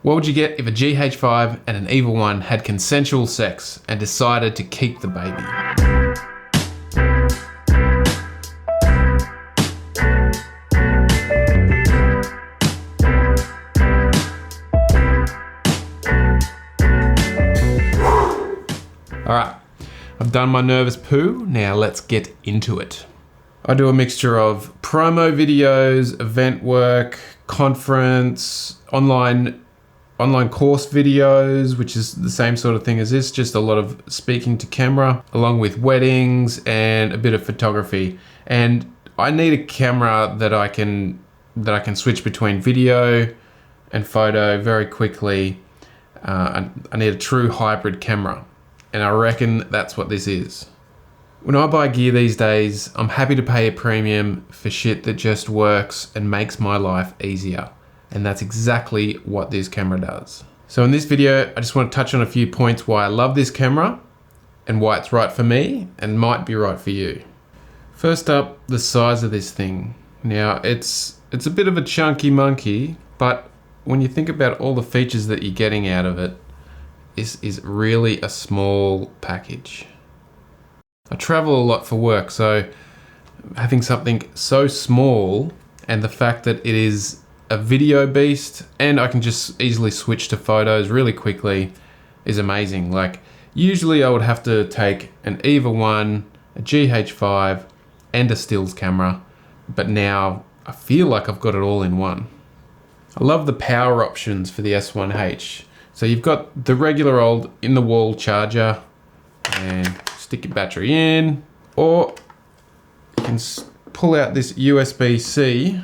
What would you get if a GH5 and an EVA1 had consensual sex and decided to keep the baby? Alright, I've done my nervous poo, now let's get into it. I do a mixture of promo videos, event work, conference, online course videos, which is the same sort of thing as this, just a lot of speaking to camera, along with weddings and a bit of photography. And I need a camera that I can switch between video and photo very quickly. I need a true hybrid camera, and I reckon that's what this is. When I buy gear these days, I'm happy to pay a premium for shit that just works and makes my life easier. And that's exactly what this camera does. So in this video, I just want to touch on a few points why I love this camera and why it's right for me and might be right for you. First up, the size of this thing. Now it's a bit of a chunky monkey, but when you think about all the features that you're getting out of it, this is really a small package. I travel a lot for work, so having something so small and the fact that it is a video beast and I can just easily switch to photos really quickly is amazing. Like usually I would have to take an EVA1, a GH5 and a stills camera, but now I feel like I've got it all in one. I love the power options for the S1H. So you've got the regular old in the wall charger and stick your battery in, or you can pull out this USB-C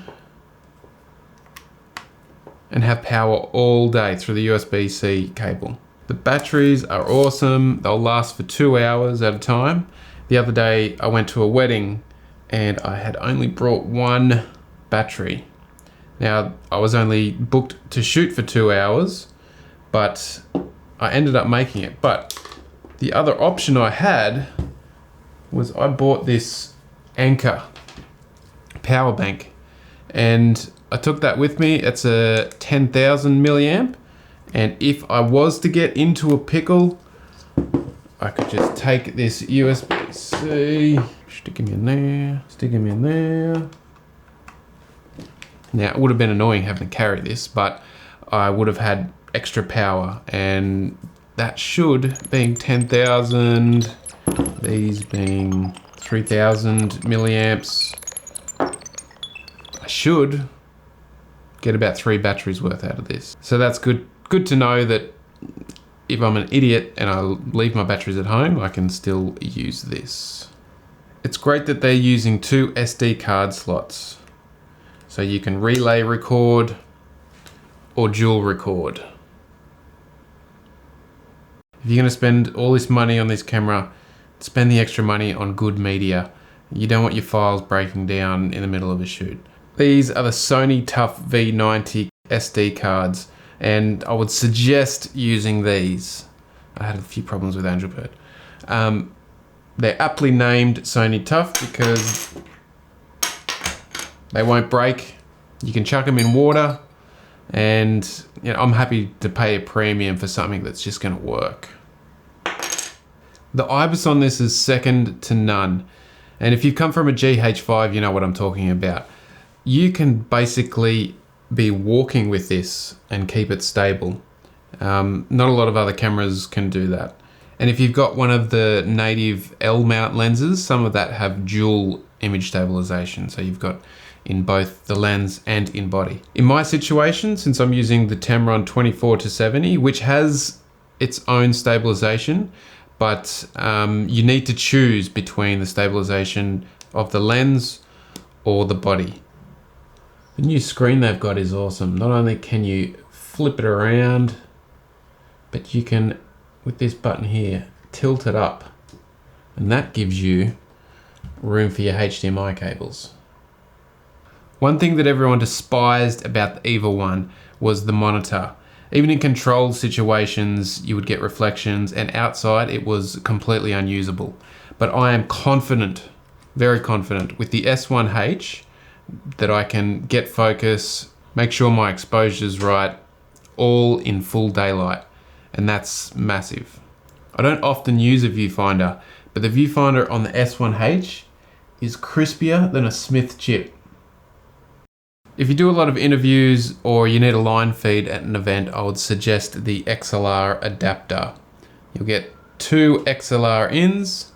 and have power all day through the USB-C cable. The batteries are awesome. They'll last for 2 hours at a time. The other day I went to a wedding and I had only brought one battery. Now I was only booked to shoot for 2 hours, but I ended up making it. But the other option I had was I bought this Anker power bank and I took that with me. It's a 10,000 milliamp, and if I was to get into a pickle, I could just take this USB-C, stick him in there. Now it would have been annoying having to carry this, but I would have had extra power, and that should, being 10,000, these being 3,000 milliamps, I should get about 3 batteries worth out of this. So that's good to know that if I'm an idiot and I leave my batteries at home, I can still use this. It's great that they're using 2 SD card slots. So you can relay record or dual record. If you're gonna spend all this money on this camera, spend the extra money on good media. You don't want your files breaking down in the middle of a shoot. These are the Sony Tough V90 SD cards, and I would suggest using these. I had a few problems with Angelbird. They're aptly named Sony Tough because they won't break. You can chuck them in water, and I'm happy to pay a premium for something that's just gonna work. The IBIS on this is second to none. And if you've come from a GH5, you know what I'm talking about. You can basically be walking with this and keep it stable. Not a lot of other cameras can do that. And if you've got one of the native L mount lenses, some of that have dual image stabilization. So you've got in both the lens and in body. In my situation, since I'm using the Tamron 24-70, which has its own stabilization, but you need to choose between the stabilization of the lens or the body. The new screen they've got is awesome. Not only can you flip it around, but you can, with this button here, tilt it up. And that gives you room for your HDMI cables. One thing that everyone despised about the EVA1 was the monitor. Even in controlled situations, you would get reflections, and outside it was completely unusable. But I am confident, very confident, with the S1H that I can get focus, make sure my exposure's right. all in full daylight, and that's massive. I don't often use a viewfinder, but the viewfinder on the S1H is crispier than a Smith chip. If you do a lot of interviews or you need a line feed at an event, I would suggest the XLR adapter. You'll get 2 XLR ins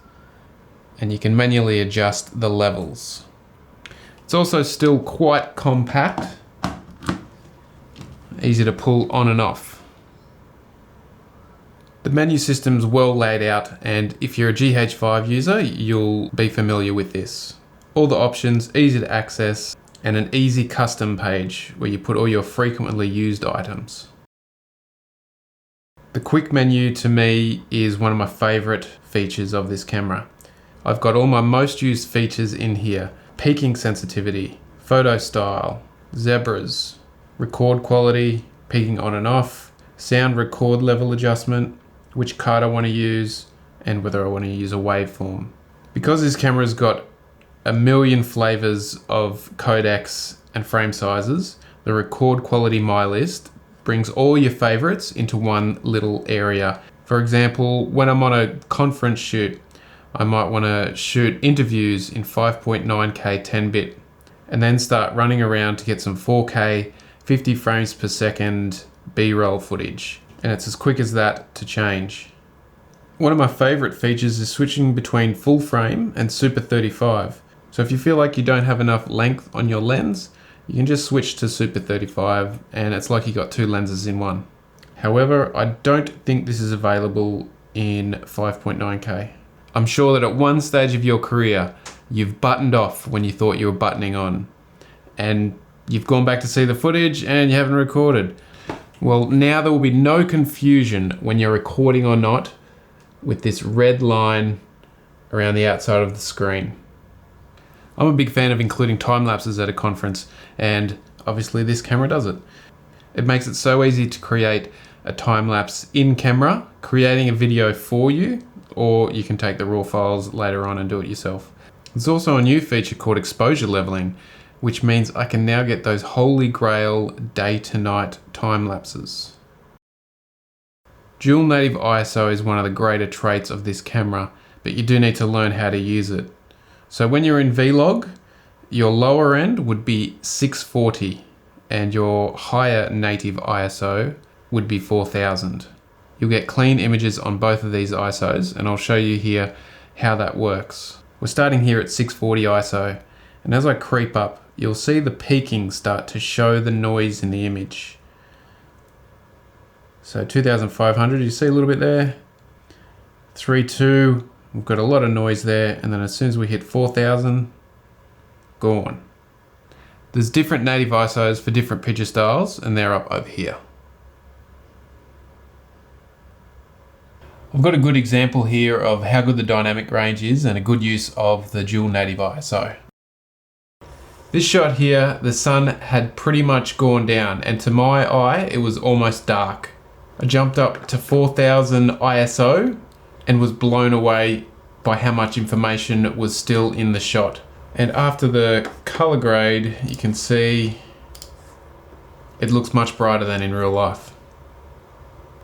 and you can manually adjust the levels. It's also still quite compact, easy to pull on and off. The menu system's well laid out, and if you're a GH5 user, you'll be familiar with this. All the options, easy to access, and an easy custom page where you put all your frequently used items. The quick menu to me is one of my favorite features of this camera. I've got all my most used features in here: peaking sensitivity, photo style, zebras, record quality, peaking on and off, sound record level adjustment, which card I want to use, and whether I want to use a waveform. Because this camera's got a million flavors of codecs and frame sizes, the record quality my list brings all your favorites into one little area. For example, when I'm on a conference shoot, I might want to shoot interviews in 5.9K 10-bit and then start running around to get some 4K 50 frames per second B-roll footage. And it's as quick as that to change. One of my favorite features is switching between full frame and Super 35. So if you feel like you don't have enough length on your lens, you can just switch to Super 35 and it's like you got 2 lenses in one. However, I don't think this is available in 5.9K. I'm sure that at one stage of your career, you've buttoned off when you thought you were buttoning on, and you've gone back to see the footage and you haven't recorded. Well, now there will be no confusion when you're recording or not with this red line around the outside of the screen. I'm a big fan of including time lapses at a conference, and obviously this camera does it. It makes it so easy to create a time lapse in camera, creating a video for you, or you can take the raw files later on and do it yourself. There's also a new feature called exposure leveling, which means I can now get those holy grail day to night time lapses. Dual native ISO is one of the greater traits of this camera, but you do need to learn how to use it. So when you're in Vlog, your lower end would be 640 and your higher native ISO would be 4000. You'll get clean images on both of these ISOs, and I'll show you here how that works. We're starting here at 640 ISO, and as I creep up, you'll see the peaking start to show the noise in the image. So 2500, you see a little bit there. 3.2, we've got a lot of noise there, and then as soon as we hit 4000, gone. There's different native ISOs for different picture styles, and they're up over here. I've got a good example here of how good the dynamic range is and a good use of the dual native ISO. This shot here, the sun had pretty much gone down, and to my eye, it was almost dark. I jumped up to 4000 ISO and was blown away by how much information was still in the shot. And after the color grade, you can see it looks much brighter than in real life.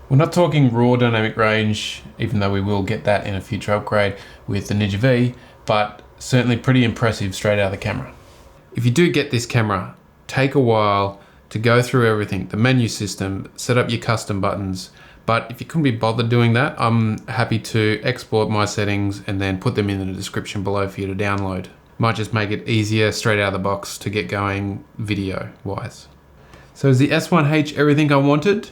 We're not talking raw dynamic range, even though we will get that in a future upgrade with the Ninja V, but certainly pretty impressive straight out of the camera. If you do get this camera, take a while to go through everything, the menu system, set up your custom buttons, but if you couldn't be bothered doing that, I'm happy to export my settings and then put them in the description below for you to download. Might just make it easier straight out of the box to get going video-wise. So is the S1H everything I wanted?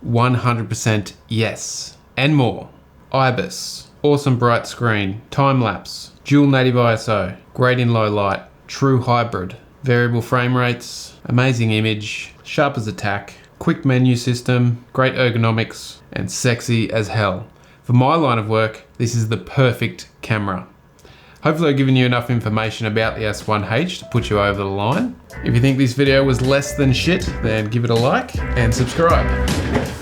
100% yes, and more. IBIS, awesome bright screen, time lapse, dual native ISO, great in low light, true hybrid, variable frame rates, amazing image, sharp as a tack, quick menu system, great ergonomics, and sexy as hell. For my line of work, this is the perfect camera. Hopefully I've given you enough information about the S1H to put you over the line. If you think this video was less than shit, then give it a like and subscribe.